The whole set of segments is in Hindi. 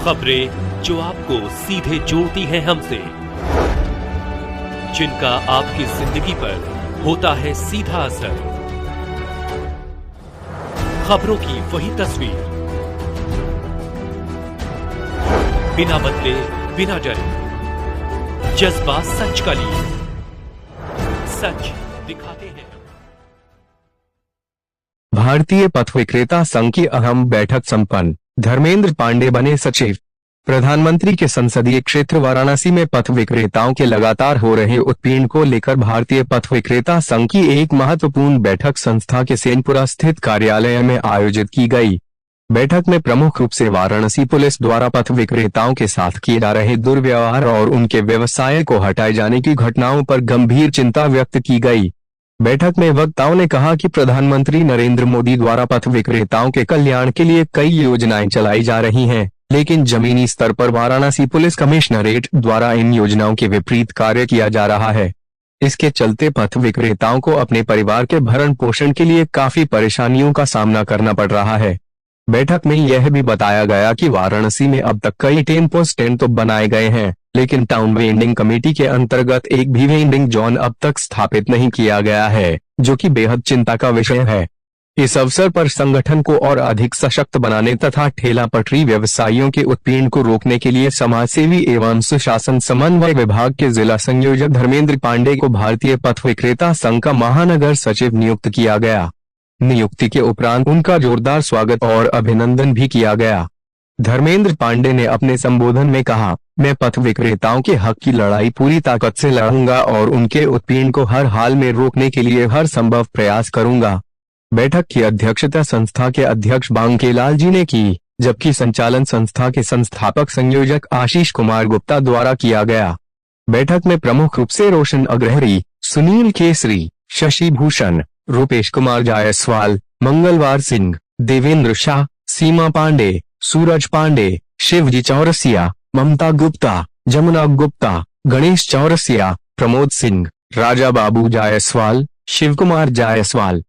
खबरें जो आपको सीधे जोड़ती हैं हमसे, जिनका आपकी जिंदगी पर होता है सीधा असर। खबरों की वही तस्वीर, बिना बदले बिना डरे, जज्बा सच का लिए, सच दिखाते हैं। भारतीय पथ विक्रेता संघ की अहम बैठक संपन्न, धर्मेंद्र पांडे बने सचिव। प्रधानमंत्री के संसदीय क्षेत्र वाराणसी में पथ विक्रेताओं के लगातार हो रहे उत्पीड़न को लेकर भारतीय पथ विक्रेता संघ की एक महत्वपूर्ण बैठक संस्था के सेनपुरा स्थित कार्यालय में आयोजित की गई। बैठक में प्रमुख रूप से वाराणसी पुलिस द्वारा पथ विक्रेताओं के साथ किए जा रहे दुर्व्यवहार और उनके व्यवसाय को हटाए जाने की घटनाओं पर गंभीर चिंता व्यक्त की गई। बैठक में वक्ताओं ने कहा कि प्रधानमंत्री नरेंद्र मोदी द्वारा पथ विक्रेताओं के कल्याण के लिए कई योजनाएं चलाई जा रही हैं, लेकिन जमीनी स्तर पर वाराणसी पुलिस कमिश्नरेट द्वारा इन योजनाओं के विपरीत कार्य किया जा रहा है। इसके चलते पथ विक्रेताओं को अपने परिवार के भरण पोषण के लिए काफी परेशानियों का सामना करना पड़ रहा है। बैठक में यह भी बताया गया कि वाराणसी में अब तक कई टेम्पो स्टैंड तो बनाए गए हैं, लेकिन टाउन वेंडिंग कमेटी के अंतर्गत एक भी वेंडिंग जोन अब तक स्थापित नहीं किया गया है, जो कि बेहद चिंता का विषय है। इस अवसर पर संगठन को और अधिक सशक्त बनाने तथा ठेला पटरी व्यवसायियों के उत्पीड़न को रोकने के लिए समाजसेवी एवं सुशासन समन्वय विभाग के जिला संयोजक धर्मेंद्र पांडे को भारतीय पथ विक्रेता संघ का महानगर सचिव नियुक्त किया गया। नियुक्ति के उपरांत उनका जोरदार स्वागत और अभिनंदन भी किया गया। धर्मेंद्र पांडे ने अपने संबोधन में कहा, मैं पथ विक्रेताओं के हक की लड़ाई पूरी ताकत से लड़ूंगा और उनके उत्पीड़न को हर हाल में रोकने के लिए हर संभव प्रयास करूंगा। बैठक की अध्यक्षता संस्था के अध्यक्ष बांकेलाल जी ने की, जबकि संचालन संस्था के संस्थापक संयोजक आशीष कुमार गुप्ता द्वारा किया गया। बैठक में प्रमुख रूप से रोशन अग्रहरी, सुनील केसरी, शशि भूषण, रूपेश कुमार जायसवाल, मंगलवार सिंह, देवेंद्र शाह, सीमा पांडे, सूरज पांडे, शिवजी चौरसिया, ममता गुप्ता, जमुना गुप्ता, गणेश चौरसिया, प्रमोद सिंह, राजा बाबू जायसवाल, शिव कुमार जायसवाल,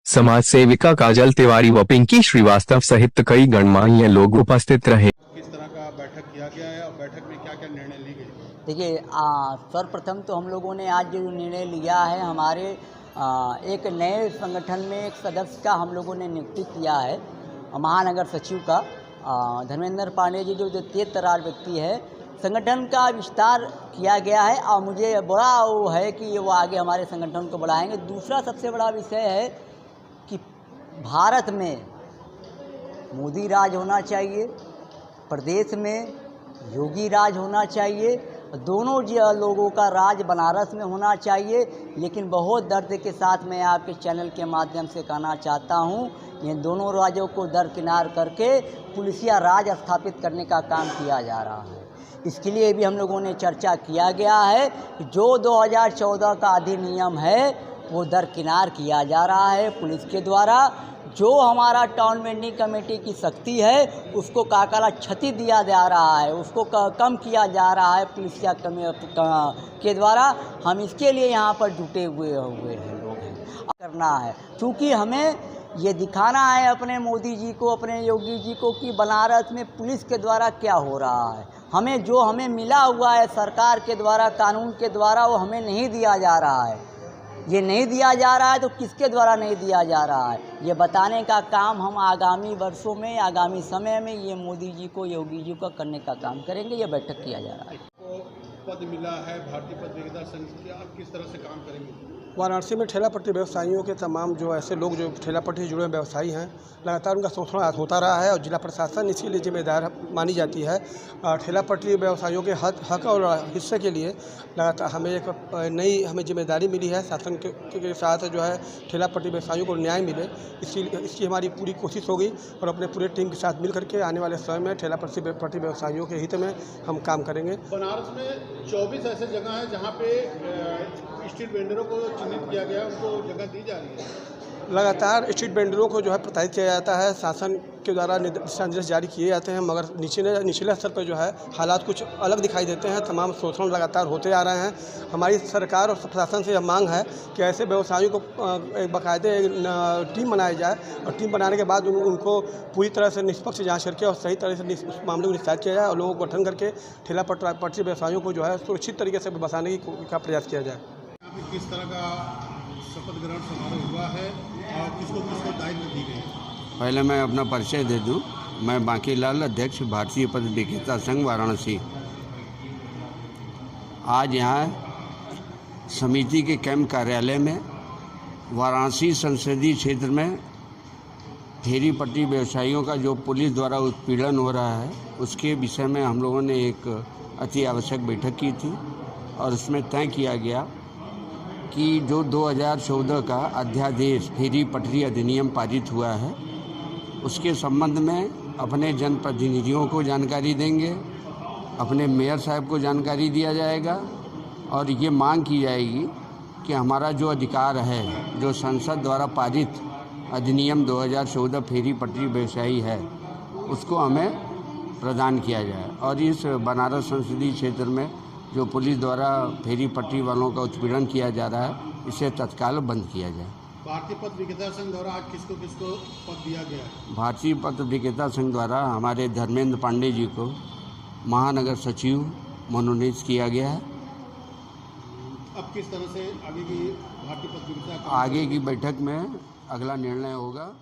समाज सेविका काजल तिवारी व पिंकी श्रीवास्तव सहित कई गणमान्य लोग उपस्थित रहे। किस तरह का बैठक किया गया है और बैठक में क्या क्या निर्णय ली गई? देखिए, सर्वप्रथम तो हम लोगों ने आज जो निर्णय लिया है, हमारे एक नए संगठन में एक सदस्य का हम लोगों ने नियुक्ति किया है, महानगर सचिव का। धर्मेंद्र पांडे जी जो तेज तर्रार व्यक्ति है, संगठन का विस्तार किया गया है और मुझे बड़ा वो है कि वो आगे हमारे संगठन को बढ़ाएंगे। दूसरा सबसे बड़ा विषय है कि भारत में मोदी राज होना चाहिए, प्रदेश में योगी राज होना चाहिए, दोनों लोगों का राज बनारस में होना चाहिए। लेकिन बहुत दर्द के साथ मैं आपके चैनल के माध्यम से कहना चाहता हूं, ये दोनों राज्यों को दरकिनार करके पुलिसिया राज स्थापित करने का काम किया जा रहा है। इसके लिए भी हम लोगों ने चर्चा किया गया है कि जो 2014 का अधिनियम है वो दरकिनार किया जा रहा है पुलिस के द्वारा। जो हमारा टाउन वेंडिंग कमेटी की शक्ति है उसको काकाला क्षति दिया जा रहा है, उसको कम किया जा रहा है पुलिसिया के द्वारा। हम इसके लिए यहाँ पर जुटे हुए हैं लोग हैं करना है, क्योंकि हमें ये दिखाना है अपने मोदी जी को, अपने योगी जी को कि बनारस में पुलिस के द्वारा क्या हो रहा है। हमें मिला हुआ है सरकार के द्वारा, कानून के द्वारा, वो हमें नहीं दिया जा रहा है। ये नहीं दिया जा रहा है तो किसके द्वारा नहीं दिया जा रहा है, ये बताने का काम हम आगामी वर्षों में, आगामी समय में ये मोदी जी को, योगी जी को करने का काम करेंगे। ये बैठक किया जा रहा है। पद मिला है भारतीय पथ विक्रेता संघ के, आप किस तरह से काम करेंगे? वाराणसी में ठेला पट्टी व्यवसायियों के तमाम जो ऐसे लोग जो ठेला पट्टी से जुड़े व्यवसायी हैं, लगातार उनका शोषण होता रहा है और जिला प्रशासन इसके लिए जिम्मेदार मानी जाती है। ठेला पट्टी व्यवसायियों के हक और हिस्से के लिए लगातार हमें एक नई जिम्मेदारी मिली है। शासन के साथ जो है ठेला पट्टी व्यवसायियों को न्याय मिले, इसकी हमारी पूरी कोशिश होगी और अपने पूरे टीम के साथ मिल करके आने वाले समय में ठेला पट्टी व्यवसायियों के हित में हम काम करेंगे। बनारस में 24 ऐसे जगह हैं जहाँ पे स्ट्रीट वेंडरों को चिन्हित किया गया, उनको जगह दी जा रही है। लगातार स्ट्रीट वेंडरों को जो है प्रताड़ित किया जाता है। शासन के द्वारा दिशा निर्देश जारी किए जाते हैं, मगर निचले स्तर पर जो है हालात कुछ अलग दिखाई देते हैं। तमाम शोषण लगातार होते आ रहे हैं। हमारी सरकार और प्रशासन से यह मांग है कि ऐसे व्यवसायियों को एक बाकायदे टीम बनाई जाए और टीम बनाने के बाद उनको पूरी तरह से निष्पक्ष जाँच करके और सही तरह से उस मामले को निस्तारित किया जाए और लोगों को गठन करके ठेला पटरी व्यवसायियों को जो है सुरक्षित तरीके से बसाने का प्रयास किया जाए। यहाँ पे किस तरह का शपथ ग्रहण समारोह हुआ है और किसको किसको दायित्व दी गई? पहले मैं अपना परिचय दे दूं। मैं बांकीलाल, अध्यक्ष भारतीय पत्र विक्रेता संघ वाराणसी। आज यहाँ समिति के कैंप कार्यालय में वाराणसी संसदीय क्षेत्र में फेरी पट्टी व्यवसायियों का जो पुलिस द्वारा उत्पीड़न हो रहा है उसके विषय में हम लोगों ने एक अति आवश्यक बैठक की थी और उसमें तय किया गया कि जो 2014 का अध्यादेश फेरी पटरी अधिनियम पारित हुआ है उसके संबंध में अपने जनप्रतिनिधियों को जानकारी देंगे, अपने मेयर साहब को जानकारी दिया जाएगा और ये मांग की जाएगी कि हमारा जो अधिकार है, जो संसद द्वारा पारित अधिनियम 2014 फेरी पटरी व्यवसायी है, उसको हमें प्रदान किया जाए और इस बनारस संसदीय क्षेत्र में जो पुलिस द्वारा फेरी पटरी वालों का उत्पीड़न किया जा रहा है इसे तत्काल बंद किया जाए। भारतीय पत्र विक्रेता संघ द्वारा आज किसको किसको पद दिया गया है? भारतीय पत्र विक्रेता संघ द्वारा हमारे धर्मेंद्र पांडे जी को महानगर सचिव मनोनीत किया गया है। अब किस तरह से आगे की भारतीय पत्र विक्रेता आगे की बैठक में अगला निर्णय होगा।